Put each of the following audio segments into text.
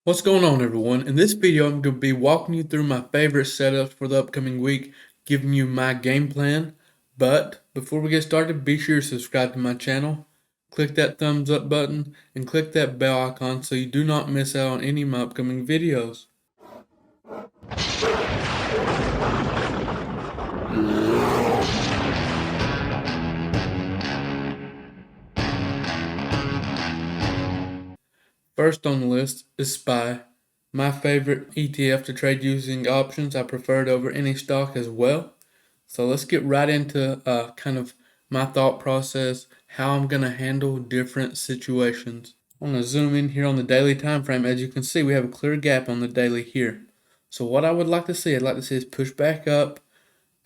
What's going on, everyone? In this video, I'm going to be walking you through my favorite setups for the upcoming week, giving you my game plan. But before we get started, be sure to subscribe to my channel, click that thumbs up button, and click that bell icon so you do not miss out on any of my upcoming videos. First on the list is SPY, my favorite ETF to trade using options. I prefer it over any stock as well. So let's get right into kind of my thought process, how I'm going to handle different situations. I'm going to zoom in here on the daily time frame. As you can see, we have a clear gap on the daily here. So what I would like to see, I'd like to see is push back up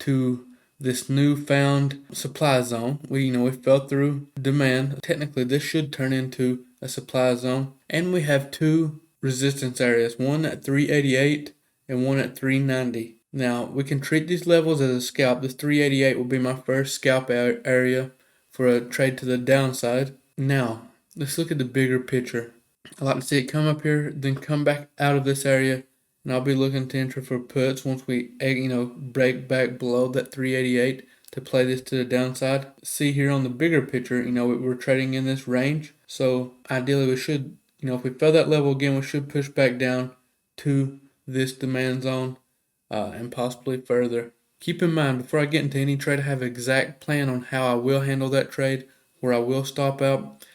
to this newfound supply zone. We fell through demand. Technically, this should turn into a supply zone. And we have two resistance areas, one at 388 and one at 390. Now, we can treat these levels as a scalp. This 388 will be my first scalp area for a trade to the downside. Now, let's look at the bigger picture. I like to see it come up here, then come back out of this area, and I'll be looking to enter for puts once we, break back below that 388 to play this to the downside. See here on the bigger picture, we're trading in this range. So ideally we should, if we fail that level again, we should push back down to this demand zone and possibly further. Keep in mind, before I get into any trade, I have an exact plan on how I will handle that trade, where I will stop out.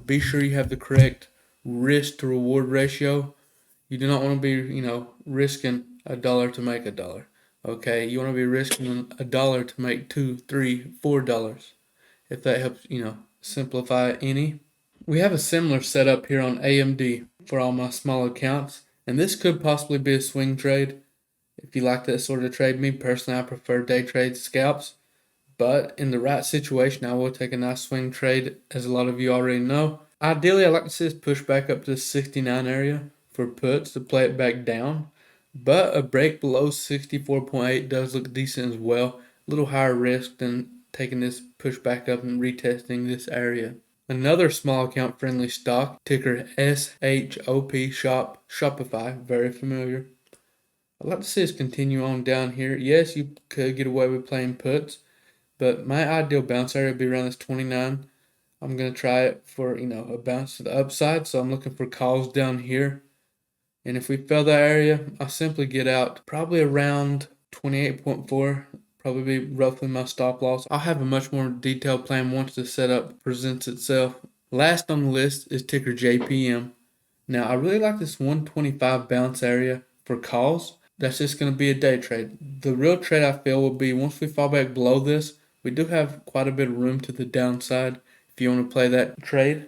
Be sure you have the correct risk to reward ratio. You do not want to be, risking $1 to make $1. Okay, you want to be risking $1 to make $2, $3, $4. If that helps, simplify any. We have a similar setup here on AMD for all my small accounts, and this could possibly be a swing trade. If you like that sort of trade, me personally, I prefer day trade scalps. But in the right situation, I will take a nice swing trade, as a lot of you already know. Ideally, I like to see us push back up to the 69 area for puts to play it back down. But a break below 64.8 does look decent as well. A little higher risk than taking this push back up and retesting this area. Another small account friendly stock, ticker SHOP, Shopify, very familiar. I'd like to see us continue on down here. Yes, you could get away with playing puts, but my ideal bounce area would be around this 29. I'm going to try it for, a bounce to the upside, so I'm looking for calls down here. And if we fail that area, I'll simply get out probably around 28.4, probably be roughly my stop loss. I'll have a much more detailed plan once the setup presents itself. Last on the list is ticker JPM. Now, I really like this 125 bounce area for calls. That's just going to be a day trade. The real trade, I feel, will be once we fall back below this, we do have quite a bit of room to the downside if you want to play that trade.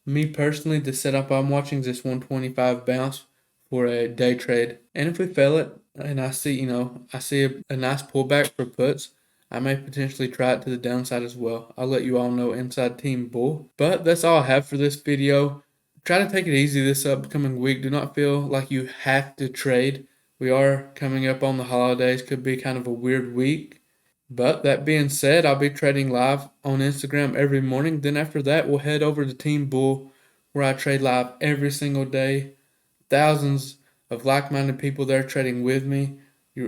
Me personally, the setup I'm watching is this 125 bounce for a day trade. And if we fail it, and I see, a nice pullback for puts, I may potentially try it to the downside as well. I'll let you all know inside Team Bull. But that's all I have for this video. Try to take it easy this upcoming week. Do not feel like you have to trade. We are coming up on the holidays. Could be kind of a weird week. But that being said, I'll be trading live on Instagram every morning. Then after that, we'll head over to Team Bull, where I trade live every single day. Thousands of like-minded people there trading with me.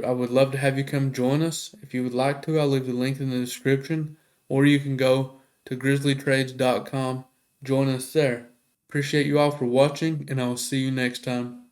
I would love to have you come join us. If you would like to, I'll leave the link in the description, or you can go to grizzlytrades.com. Join us there. Appreciate you all for watching, and I will see you next time.